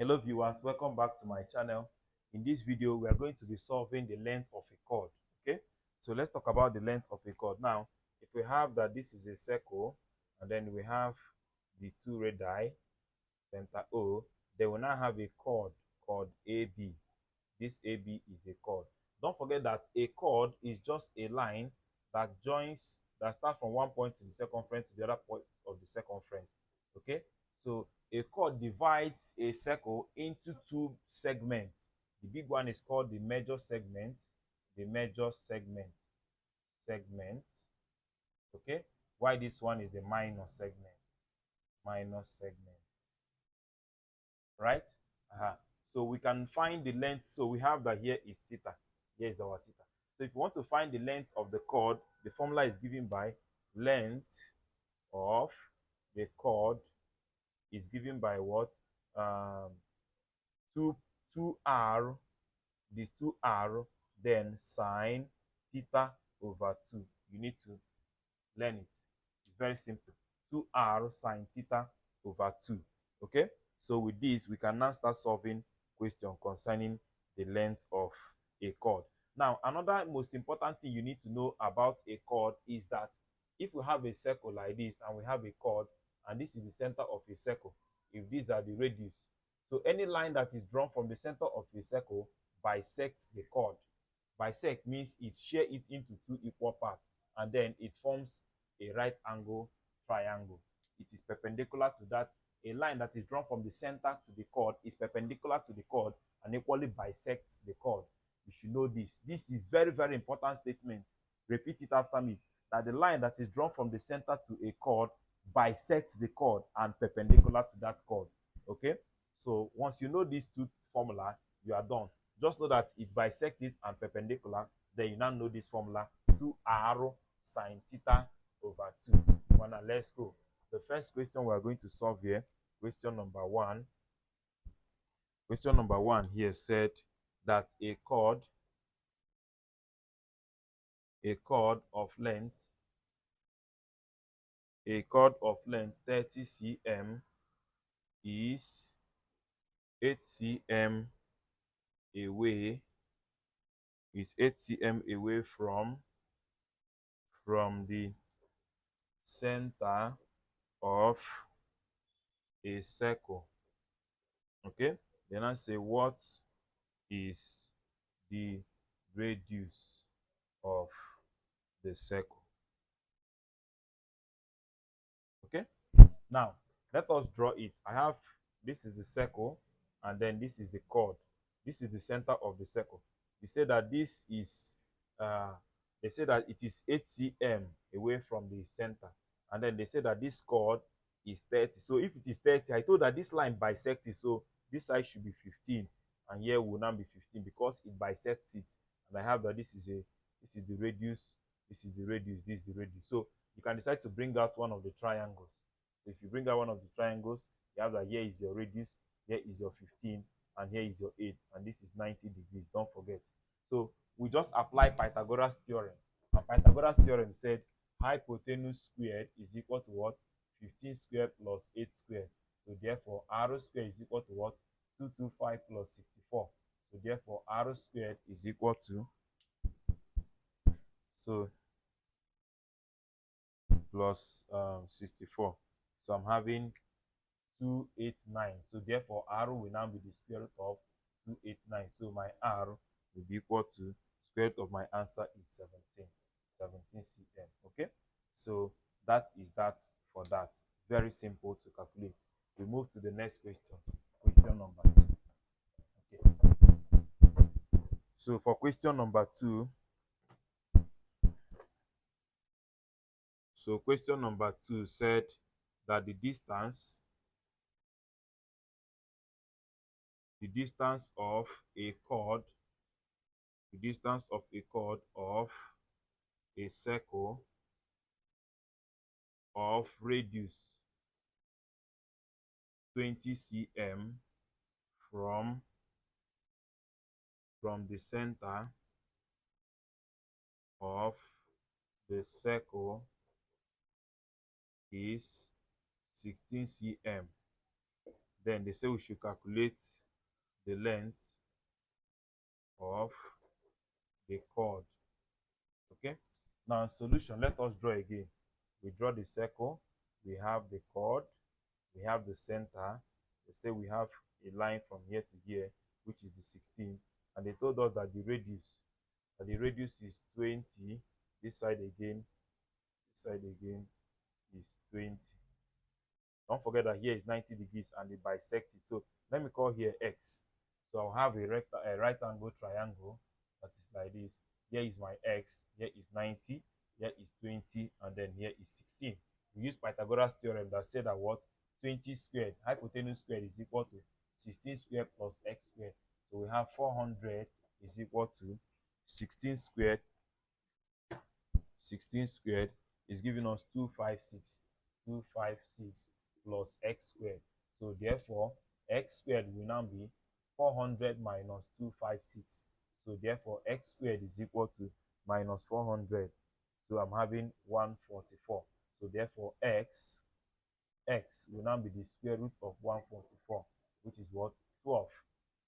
Hello viewers, welcome back to my channel. In this video, we are going to be solving the length of a chord. Okay, so let's talk about the length of a chord. Now, if we have that this is a circle, and then we have the two radii, center O, then we now have a chord called AB. This AB is a chord. Don't forget that a chord is just a line that starts from one point to the circumference to the other point of the circumference. Okay, so a chord divides a circle into two segments. The big one is called the major segment. The major segment. Okay, why this one is the minor segment. Minor segment. Right? So we can find the length. So we have that here is theta. Here is our theta. So if you want to find the length of the chord, the formula is given by length of the chord is given by what? 2r, this 2r, then sine theta over 2. You need to learn it. It's very simple. 2r sine theta over 2. Okay? So with this, we can now start solving question concerning the length of a chord. Now, another most important thing you need to know about a chord is that if we have a circle like this and we have a chord, and this is the center of a circle, if these are the radius, so any line that is drawn from the center of a circle bisects the chord. Bisect means it shares it into two equal parts, and then it forms a right angle triangle. It is perpendicular to that. A line that is drawn from the center to the chord is perpendicular to the chord and equally bisects the chord. You should know this. This is very, very important statement. Repeat it after me. That the line that is drawn from the center to a chord bisects the chord and perpendicular to that chord. Okay? So once you know these two formula, you are done. Just know that it bisects it and perpendicular. Then you now know this formula: 2r sine theta over 2. Now let's go. The first question we are going to solve here, question number 1. Question number 1 here said that a chord of length 30 cm is 8 cm away from the center of a circle. Okay, then I say, what is the radius of the circle? Okay, now let us draw it. I have, this is the circle, and then this is the chord. This is the center of the circle. They say that this is they say that it is 8 cm away from the center, and then they say that this chord is 30. So if it is 30, I told that this line bisects it, so this side should be 15, and here will now be 15 because it bisects it. And I have that this is the radius, this is the radius, this is the radius. So you can decide to bring out one of the triangles. So if you bring out one of the triangles, you have that here is your radius, here is your 15, and here is your 8, and this is 90 degrees. Don't forget. So we just apply Pythagoras theorem. And Pythagoras theorem said hypotenuse squared is equal to what? 15 squared plus 8 squared. So therefore, r squared is equal to what? 225 plus 64. So therefore, r squared is equal to, so plus 64. So I'm having 289. So therefore, r will now be the square root of 289. So my r will be equal to square root of my answer is 17 cm. Okay, so that is that for that. Very simple to calculate. We move to the next question. Question number 2. Okay, so for question number 2, so question number 2 said that the distance of a chord of a circle of radius 20 cm from the center of the circle is 16 cm. Then they say we should calculate the length of the chord. Okay. Now in solution, let us draw again. We draw the circle, we have the chord, we have the center. They say we have a line from here to here, which is the 16, and they told us that the radius is 20. This side again is 20. Don't forget that here is 90 degrees and they bisect it. So let me call here x. So I'll have a right angle triangle that is like this. Here is my x, here is 90, here is 20, and then here is 16. We use Pythagoras theorem that said that what? 20 squared, hypotenuse squared is equal to 16 squared plus x squared. So we have 400 is equal to 16 squared. 16 squared is giving us 256. 256 plus x squared. So therefore, x squared will now be 400 minus 256. So therefore, x squared is equal to minus 400. So I'm having 144. So therefore, x will now be the square root of 144, which is what? 12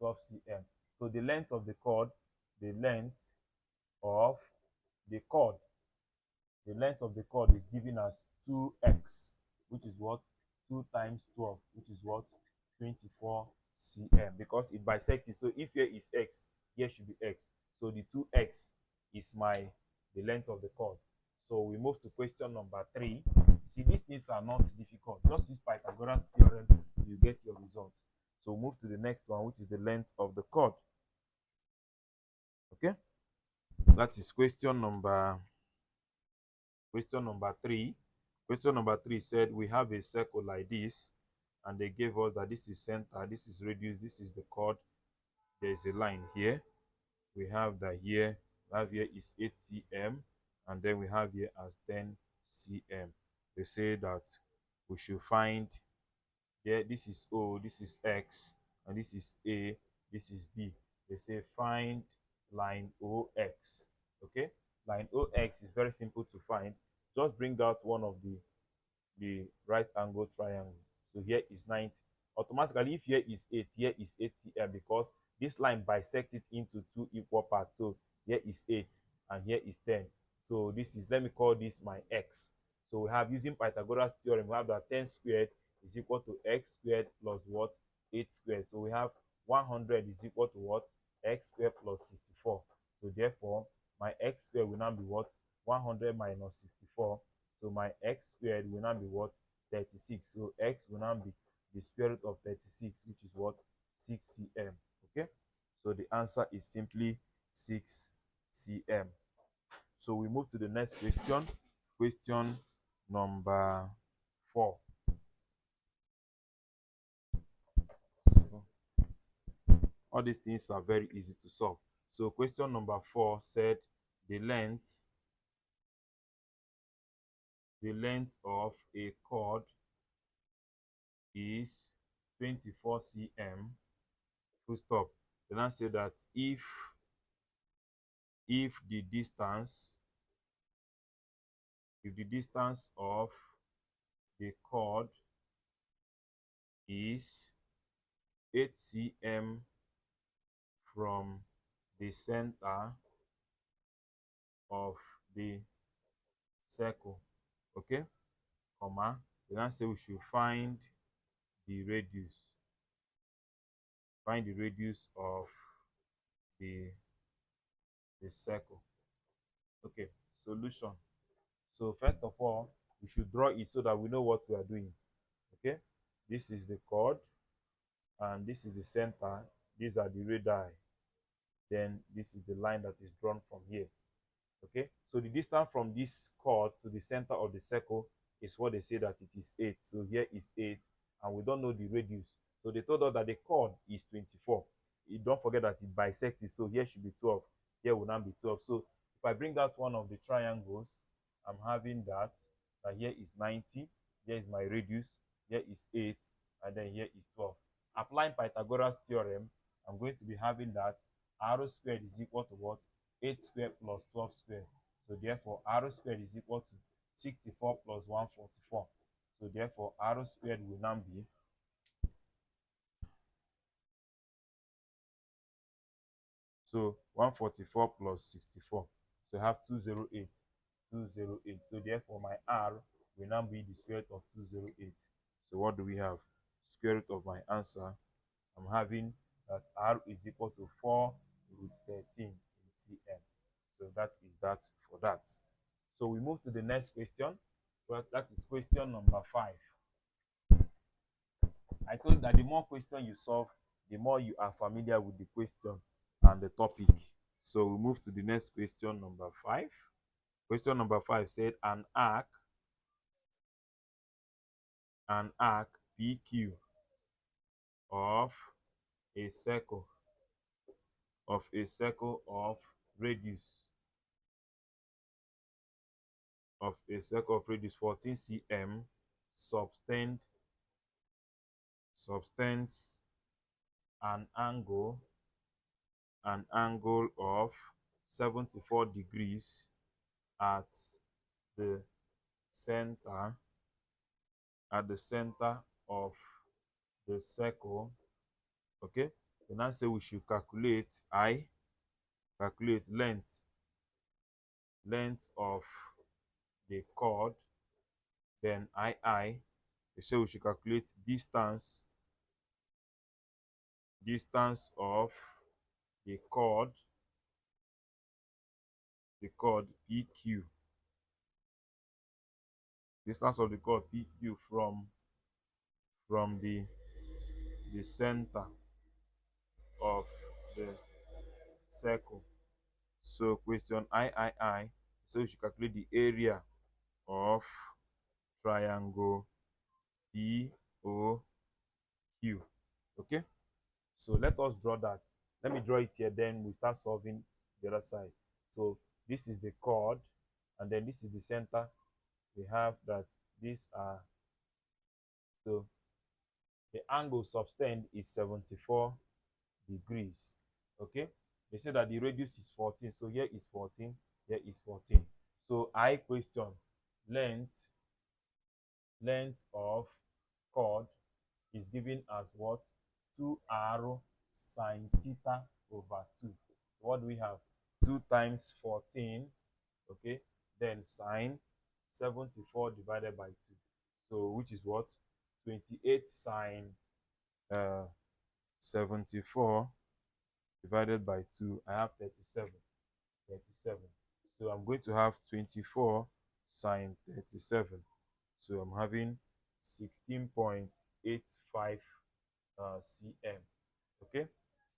cm. So the length of the chord, the length of the chord is given as 2x, which is what? 2 times 12, which is what? 24 cm, because it bisects it. So if here is x, here should be x. So the 2x is the length of the chord. So we move to question number 3. See, these things are not difficult. Just use Pythagoras theorem, you get your result. So move to the next one, which is the length of the chord. Okay? That is question number 3. Question number 3 said we have a circle like this, and they gave us that this is center, this is radius, this is the chord. There is a line here. We have that here. We have here is 8 cm, and then we have here as 10 cm. They say that we should find here. This is O, this is X, and this is A, this is B. They say find line OX. Okay, line OX is very simple to find. Just bring out one of the right angle triangle. So here is 90. Automatically, if here is 8, here is 8 cm, because this line bisects it into 2 equal parts. So here is 8 and here is 10. So this is, let me call this my x. So we have, using Pythagoras theorem, we have that 10 squared is equal to x squared plus what? 8 squared. So we have 100 is equal to what? X squared plus 64. So therefore, my x squared will now be what? 100 minus 64. So my x squared will now be what? 36. So x will now be the square root of 36, which is what? 6 cm. Okay, so the answer is simply 6 cm. So we move to the next question. Question number 4. So all these things are very easy to solve. So question number 4 said the length of a chord is 24 cm. Full stop. Then I say that if the distance of the chord is 8 cm from the center of the circle, okay, comma, then I say we should find the radius of the circle. Okay, solution. So first of all, we should draw it so that we know what we are doing. Okay, this is the chord and this is the center. These are the radii. Then this is the line that is drawn from here. Okay, so the distance from this chord to the center of the circle is what they say that it is 8. So here is 8, and we don't know the radius. So they told us that the chord is 24. You don't forget that it bisects it, so here should be 12. Here will now be 12. So if I bring out one of the triangles, I'm having that here is 90, here is my radius, here is 8, and then here is 12. Applying Pythagoras theorem, I'm going to be having that r squared is equal to what? 8 squared plus 12 squared. So therefore, r squared is equal to 64 plus 144. So therefore, r squared will now be So 144 plus 64. So I have 208. 208. So therefore my r will now be the square root of 208. So what do we have? Square root of my answer, I'm having that r is equal to 4 root 13 in cm. So that is that for that. So we move to the next question. Well, that is question number 5. I told you that the more question you solve, the more you are familiar with the question and the topic. So we move to the next question, number 5. Question number 5 said an arc PQ of a circle of radius 14 cm subtends an angle of 74 degrees at the center of the circle. Okay, so now say we should calculate length of the chord, then they say we should calculate distance of the chord PQ, distance of the chord PQ from the center of the circle. So question I, so we should calculate the area of triangle POQ. Okay, so let us draw that. Let me draw it here, then we start solving the other side. So this is the chord, and then this is the center. We have that these are, so the angle subtend is 74 degrees. Okay, they say that the radius is 14, so here is 14, here is 14. So I question length of chord is given as what? 2r sine theta over 2. So what do we have? 2 times 14, okay, then sine 74 divided by 2. So which is what? 28 sine 74 divided by 2. I have 37. So I'm going to have 24 sine 37. So I'm having 16.85 cm. Okay,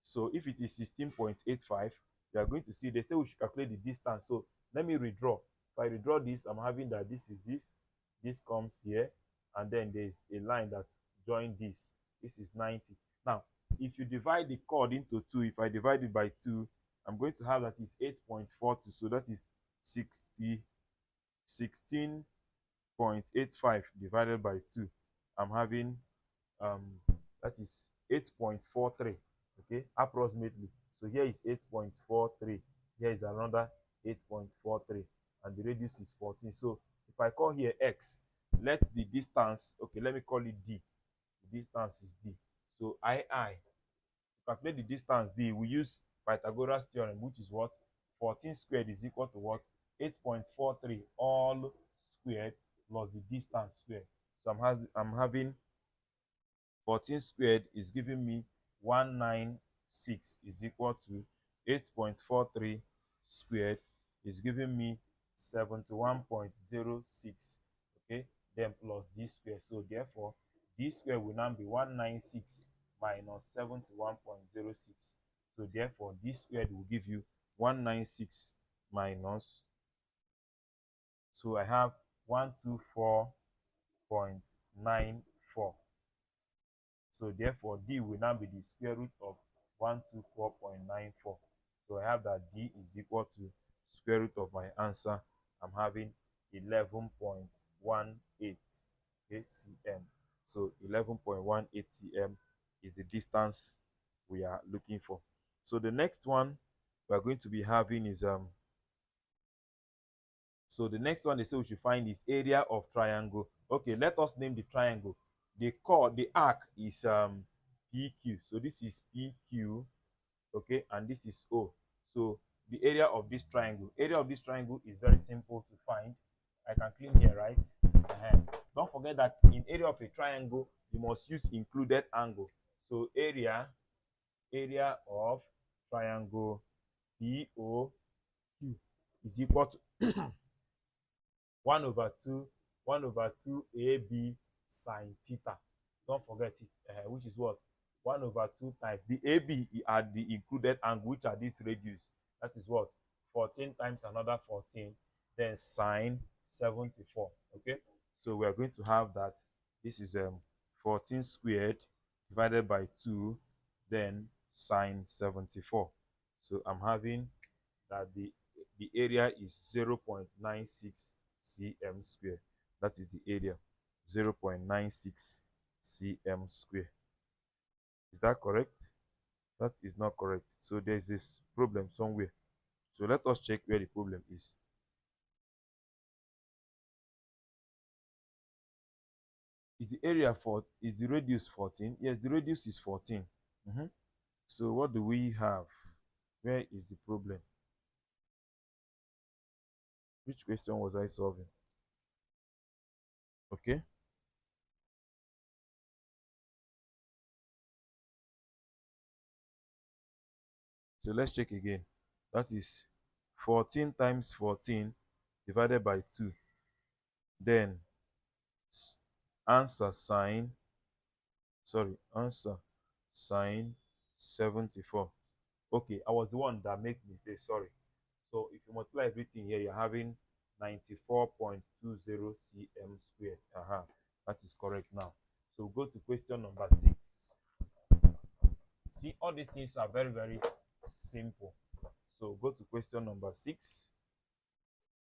so if it is 16.85, you are going to see they say we should calculate the distance. So let me redraw. If I redraw this, I'm having that this is this comes here, and then there's a line that joins this is 90. Now if you divide the chord into 2, if I divide it by 2, I'm going to have that is 8.42. So that is 16.85 divided by 2. I'm having that is 8.43. Okay, approximately. So here is 8.43, here is another 8.43, and the radius is 14. So if I call here x, let the distance, okay, let me call it d. The distance is d. So to calculate the distance d, we use Pythagoras theorem, which is what? 14 squared is equal to what? 8.43 all squared plus the distance squared. So I'm having 14 squared is giving me 196 is equal to 8.43 squared is giving me 71.06. Okay, then plus d square. So therefore d square will now be 196 minus 71.06. So therefore d squared will give you 196 minus, so I have 124.94. So therefore d will now be the square root of 124.94. So I have that d is equal to square root of my answer. I'm having 11.18 cm. So 11.18 cm is the distance we are looking for. So the next one we are going to be having is so the next one they say we should find is area of triangle. Okay, let us name the triangle. The arc is PQ. So this is PQ, okay, and this is O. So the area of this triangle is very simple to find. I can clean here, right? Don't forget that in area of a triangle, you must use included angle. So area of triangle POQ is equal to 1 over 2 AB sine theta. Don't forget it, which is what? 1 over 2 times the AB are the included angle, which are this radius. That is what? 14 times another 14, then sine 74. Okay, so we are going to have that this is 14 squared divided by 2, then sine 74. So I'm having that the area is 0.96 cm square. That is the area, 0.96 cm square. Is that correct? That is not correct. So there's this problem somewhere. So let us check where the problem is. Is the area for is the radius 14? Yes, the radius is 14. So what do we have? Where is the problem? Which question was I solving? Okay. So let's check again. That is 14 times 14 divided by 2. Then answer sine 74. Okay, I was the one that made mistake, sorry. So if you multiply everything here, you're having 94.20 cm squared. That is correct now. So go to question number 6. See, all these things are very, very simple. So go to question number 6.